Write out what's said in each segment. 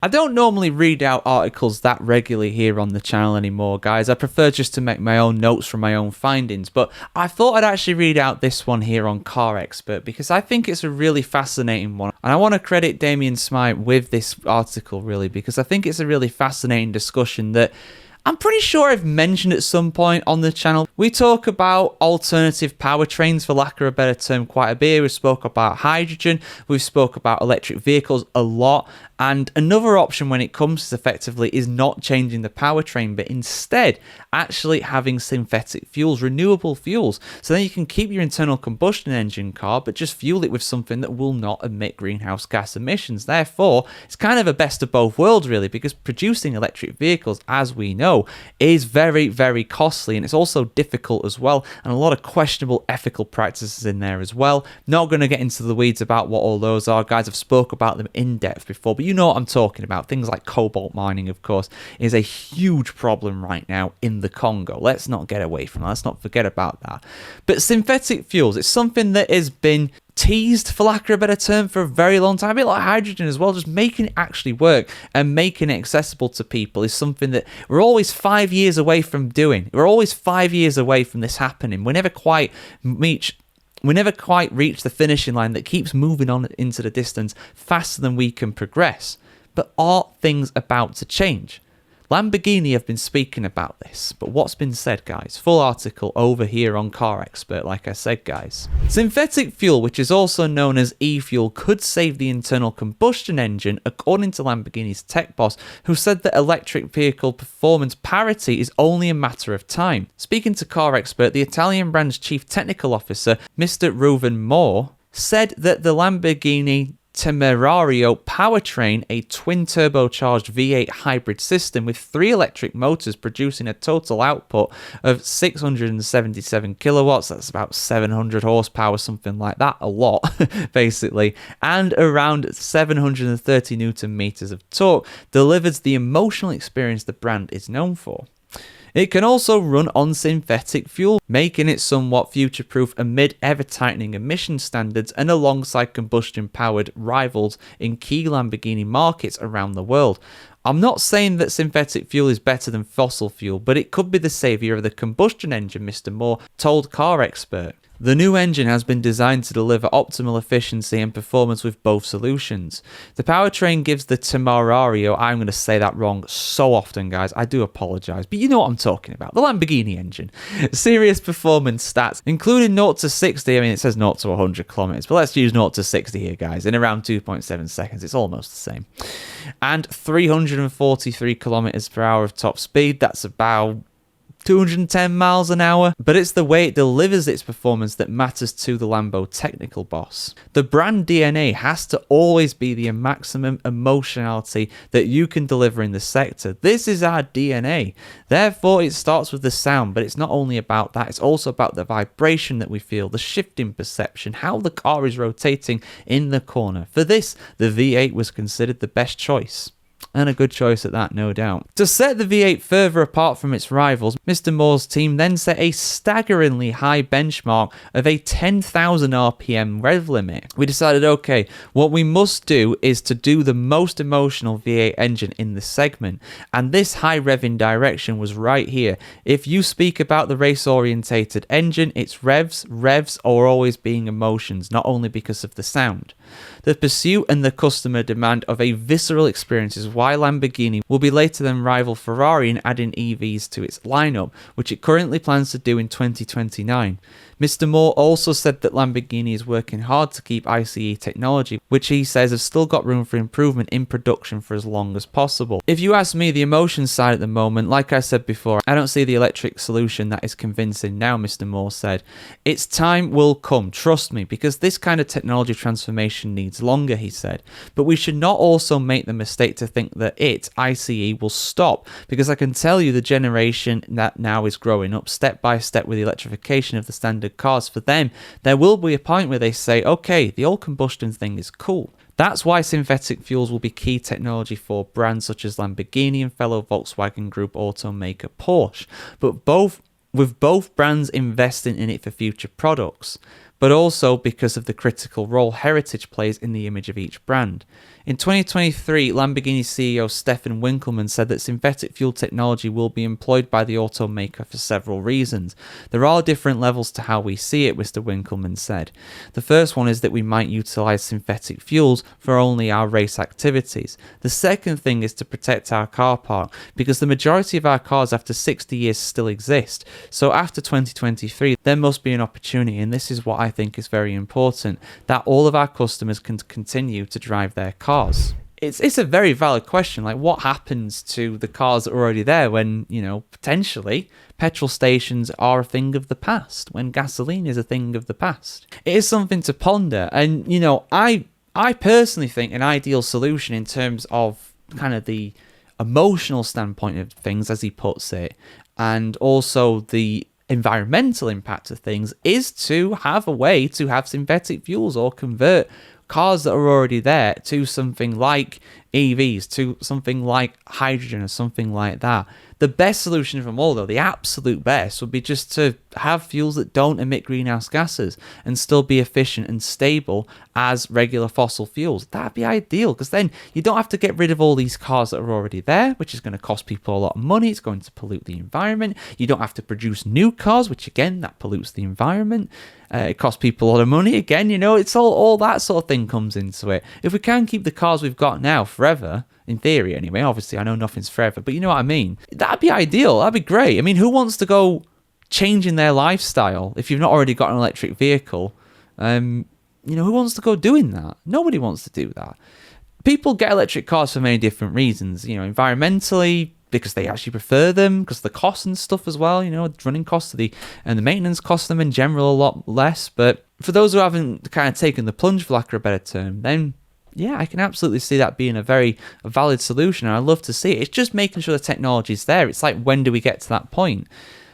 I don't normally read out articles that regularly here on the channel anymore, guys. I prefer just to make my own notes from my own findings, but I thought I'd actually read out this one here on Car Expert because I think it's a really fascinating one. And I want to credit Damien Smythe with this article, really, because I think it's a really fascinating discussion that I'm pretty sure I've mentioned at some point on the channel. We talk about alternative powertrains, for lack of a better term, quite a bit. We've spoke about hydrogen. We've spoke about electric vehicles a lot. And another option when it comes to effectively is not changing the powertrain, but instead actually having synthetic fuels, renewable fuels. So then you can keep your internal combustion engine car, but just fuel it with something that will not emit greenhouse gas emissions. Therefore, it's kind of a best of both worlds, really, because producing electric vehicles, as we know, is very, very costly, and it's also difficult as well, and a lot of questionable ethical practices in there as well. Not going to get into the weeds about what all those are, guys. I've spoke about them in depth before, but you know what I'm talking about. Things like cobalt mining, of course, is a huge problem right now in the Congo. Let's not get away from that. Let's not forget about that. But synthetic fuels, it's something that has been teased, for lack of a better term, for a very long time. A bit like hydrogen as well. Just making it actually work and making it accessible to people is something that we're always 5 years away from doing. We're always 5 years away from this happening. We never quite reach the finishing line that keeps moving on into the distance faster than we can progress. But are things about to change? Lamborghini have been speaking about this, but what's been said, guys? Full article over here on Car Expert, like I said, guys. Synthetic fuel, which is also known as e-fuel, could save the internal combustion engine, according to Lamborghini's tech boss, who said that electric vehicle performance parity is only a matter of time. Speaking to Car Expert, the Italian brand's chief technical officer, Mr. Reuven Moore, said that the Lamborghini Temerario powertrain, a twin-turbocharged V8 hybrid system with 3 electric motors producing a total output of 677 kilowatts, that's about 700 horsepower, something like that, a lot, basically, and around 730 newton meters of torque, delivers the emotional experience the brand is known for. It can also run on synthetic fuel, making it somewhat future-proof amid ever-tightening emission standards and alongside combustion-powered rivals in key Lamborghini markets around the world. I'm not saying that synthetic fuel is better than fossil fuel, but it could be the saviour of the combustion engine, Mr. Moore told Car Expert. The new engine has been designed to deliver optimal efficiency and performance with both solutions. The powertrain gives the Temerario, I'm going to say that wrong so often, guys, I do apologise, but you know what I'm talking about, the Lamborghini engine. Serious performance stats, including 0 to 60, I mean it says 0 to 100 kilometers, but let's use 0 to 60 here, guys, in around 2.7 seconds, it's almost the same. And 343 kilometers per hour of top speed, that's about 210 miles an hour, but it's the way it delivers its performance that matters to the Lambo technical boss. The brand DNA has to always be the maximum emotionality that you can deliver in the sector. This is our DNA. Therefore, it starts with the sound, but it's not only about that, it's also about the vibration that we feel, the shifting perception, how the car is rotating in the corner. For this, the V8 was considered the best choice. And a good choice at that, no doubt. To set the V8 further apart from its rivals, Mr. Moore's team then set a staggeringly high benchmark of a 10,000 RPM rev limit. We decided, okay, what we must do is to do the most emotional V8 engine in the segment, and this high revving direction was right here. If you speak about the race-orientated engine, its revs are always being emotions, not only because of the sound. The pursuit and the customer demand of a visceral experience is why Lamborghini will be later than rival Ferrari in adding EVs to its lineup, which it currently plans to do in 2029. Mr. Moore also said that Lamborghini is working hard to keep ICE technology, which he says has still got room for improvement in production for as long as possible. If you ask me, the emotion side at the moment, like I said before, I don't see the electric solution that is convincing now, Mr. Moore said. Its time will come, trust me, because this kind of technology transformation needs longer, he said. But we should not also make the mistake to think that ICE, will stop, because I can tell you the generation that now is growing up step by step with the electrification of the standard cars, for them, there will be a point where they say, okay, the old combustion thing is cool. That's why synthetic fuels will be key technology for brands such as Lamborghini and fellow Volkswagen Group automaker Porsche, but with both brands investing in it for future products. but also because of the critical role heritage plays in the image of each brand. In 2023, Lamborghini CEO Stefan Winkelmann said that synthetic fuel technology will be employed by the automaker for several reasons. There are different levels to how we see it, Mr. Winkelmann said. The first one is that we might utilize synthetic fuels for only our race activities. The second thing is to protect our car park, because the majority of our cars after 60 years still exist. So after 2023, there must be an opportunity, and this is what I think is very important, that all of our customers can continue to drive their cars. It's a very valid question. Like, what happens to the cars that are already there when, potentially petrol stations are a thing of the past, when gasoline is a thing of the past? It is something to ponder. And, I personally think an ideal solution in terms of kind of the emotional standpoint of things, as he puts it, and also the environmental impact of things, is to have a way to have synthetic fuels or convert cars that are already there to something like EVs, to something like hydrogen or something like that. The best solution from all, though, the absolute best, would be just to have fuels that don't emit greenhouse gases and still be efficient and stable as regular fossil fuels. That'd be ideal, because then you don't have to get rid of all these cars that are already there, which is going to cost people a lot of money. It's going to pollute the environment. You don't have to produce new cars, which again, that pollutes the environment. It costs people a lot of money. Again, it's all that sort of thing comes into it. If we can keep the cars we've got now forever, in theory anyway, obviously I know nothing's forever, but you know what I mean? That'd be ideal. That'd be great. I mean, who wants to go changing their lifestyle if you've not already got an electric vehicle? Who wants to go doing that? Nobody wants to do that. People get electric cars for many different reasons. Environmentally, because they actually prefer them, because of the cost and stuff as well. Running costs and the maintenance costs them in general a lot less. But for those who haven't kind of taken the plunge, for lack of a better term, then yeah, I can absolutely see that being a very valid solution, and I love to see it. It's just making sure the technology's there. It's like, when do we get to that point?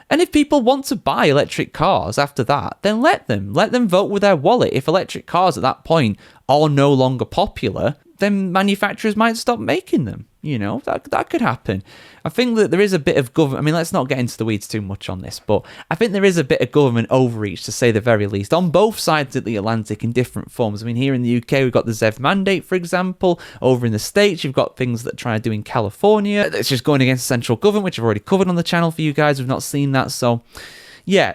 And if people want to buy electric cars after that, then let them vote with their wallet. If electric cars at that point are no longer popular, then manufacturers might stop making them. That could happen. I think that there is a bit of government. I mean, let's not get into the weeds too much on this, but I think there is a bit of government overreach, to say the very least, on both sides of the Atlantic in different forms. I mean, here in the UK, we've got the ZEV mandate, for example. Over in the States, you've got things that try to do in California. It's just going against the central government, which I've already covered on the channel for you guys. We've not seen that. So, yeah,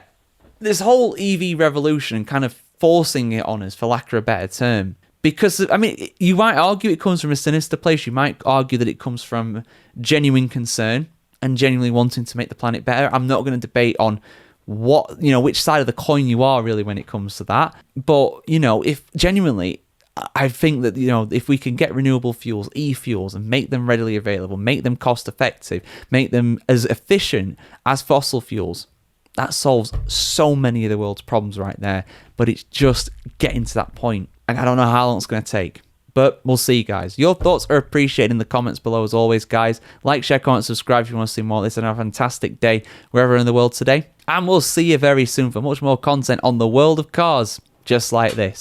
this whole EV revolution and kind of forcing it on us, for lack of a better term, because, I mean, you might argue it comes from a sinister place. You might argue that it comes from genuine concern and genuinely wanting to make the planet better. I'm not going to debate on which side of the coin you are really when it comes to that. But, if genuinely, I think that, if we can get renewable fuels, e-fuels, and make them readily available, make them cost effective, make them as efficient as fossil fuels, that solves so many of the world's problems right there. But it's just getting to that point. And I don't know how long it's going to take, but we'll see, guys. Your thoughts are appreciated in the comments below, as always, guys. Like, share, comment, subscribe if you want to see more of this. And have a fantastic day wherever in the world today. And we'll see you very soon for much more content on the world of cars, just like this.